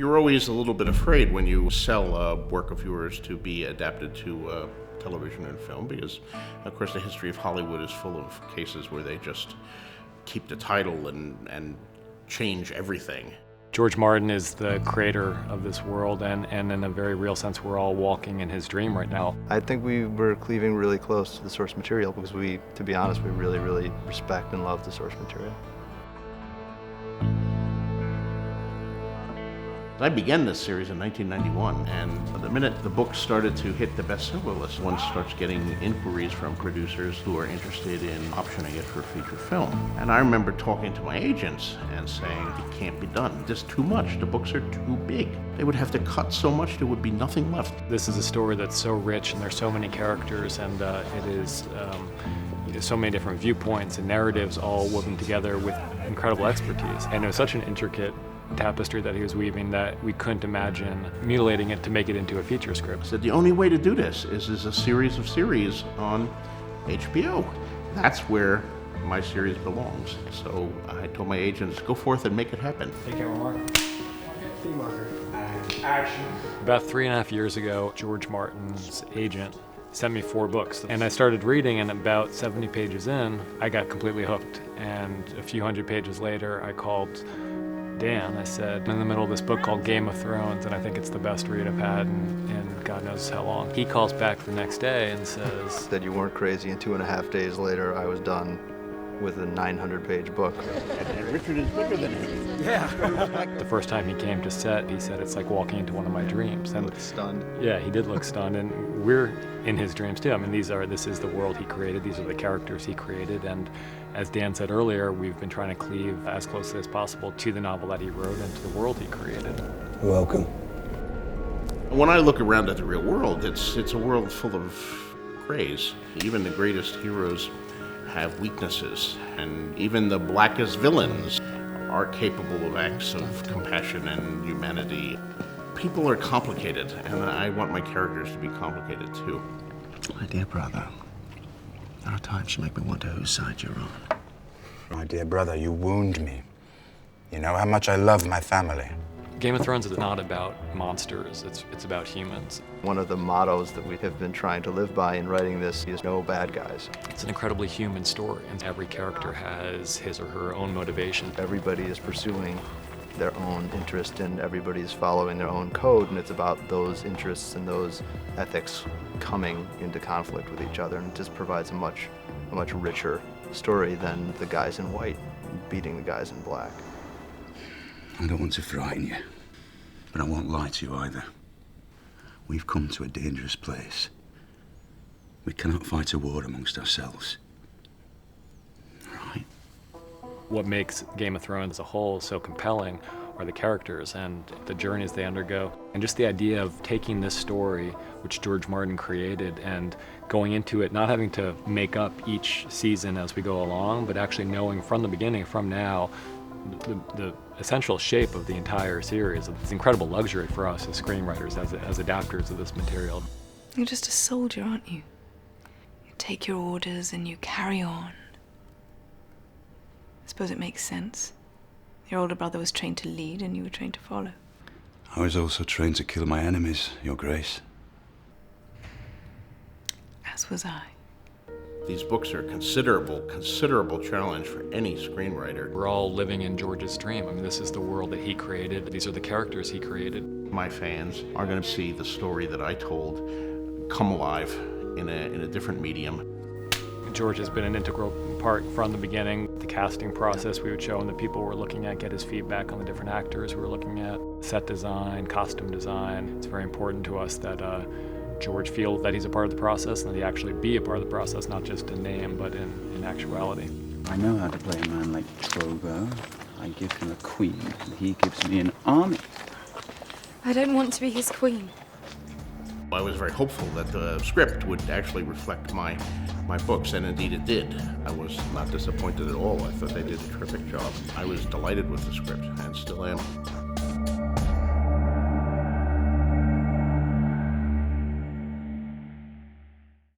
You're always a little bit afraid when you sell a work of yours to be adapted to television and film because, of course, the history of Hollywood is full of cases where they just keep the title and change everything. George Martin is the creator of this world, and in a very real sense, we're all walking in his dream right now. I think we were cleaving really close to the source material because to be honest, we really, really respect and love the source material. I began this series in 1991, and the minute the book started to hit the bestseller list, one starts getting inquiries from producers who are interested in optioning it for feature film. And I remember talking to my agents and saying, it can't be done. Just too much. The books are too big. They would have to cut so much there would be nothing left. This is a story that's so rich, and there's so many characters, and it is so many different viewpoints and narratives all woven together with incredible expertise. And it was such an intricate tapestry that he was weaving that we couldn't imagine mutilating it to make it into a feature script. So the only way to do this is a series of series on HBO. That's where my series belongs. So I told my agents, go forth and make it happen. Take camera mark. Theme marker. And action. About 3.5 years ago, George Martin's agent sent me 4 books. And I started reading, and about 70 pages in, I got completely hooked. And a few hundred pages later, I called Dan. I said, I'm in the middle of this book called Game of Thrones, and I think it's the best read I've had in God knows how long. He calls back the next day and says that you weren't crazy, and 2.5 days later I was done with a 900-page book. And Richard is bigger than him. Yeah. The first time he came to set, he said it's like walking into one of my dreams. And he looked stunned. Yeah, he did look stunned, and we're in his dreams too. I mean, this is the world he created. These are the characters he created, and as Dan said earlier, we've been trying to cleave as closely as possible to the novel that he wrote and to the world he created. Welcome. When I look around at the real world, it's a world full of grays. Even the greatest heroes have weaknesses, and even the blackest villains are capable of acts of compassion and humanity. People are complicated, and I want my characters to be complicated too. My dear brother, there are times you make me wonder whose side you're on. My dear brother, you wound me. You know how much I love my family. Game of Thrones is not about monsters, it's about humans. One of the mottos that we have been trying to live by in writing this is no bad guys. It's an incredibly human story, and every character has his or her own motivation. Everybody is pursuing their own interest, and everybody is following their own code, and it's about those interests and those ethics coming into conflict with each other, and it just provides a much richer story than the guys in white beating the guys in black. I don't want to frighten you, but I won't lie to you either. We've come to a dangerous place. We cannot fight a war amongst ourselves. Right? What makes Game of Thrones as a whole so compelling are the characters and the journeys they undergo. And just the idea of taking this story, which George Martin created, and going into it, not having to make up each season as we go along, but actually knowing from the beginning, from now, the essential shape of the entire series. It's incredible luxury for us as screenwriters, as adapters of this material. You're just a soldier, aren't you? You take your orders and you carry on. I suppose it makes sense. Your older brother was trained to lead and you were trained to follow. I was also trained to kill my enemies, Your Grace. As was I. These books are a considerable challenge for any screenwriter. We're all living in George's dream. I mean, this is the world that he created. These are the characters he created. My fans are going to see the story that I told come alive in a different medium. George has been an integral part from the beginning. The casting process, we would show him the people we're looking at, get his feedback on the different actors we're looking at. Set design, costume design. It's very important to us that George feels that he's a part of the process and that he actually be a part of the process, not just in name, but in actuality. I know how to play a man like Drogo. I give him a queen, and he gives me an army. I don't want to be his queen. I was very hopeful that the script would actually reflect my books, and indeed it did. I was not disappointed at all. I thought they did a terrific job. I was delighted with the script, and still am.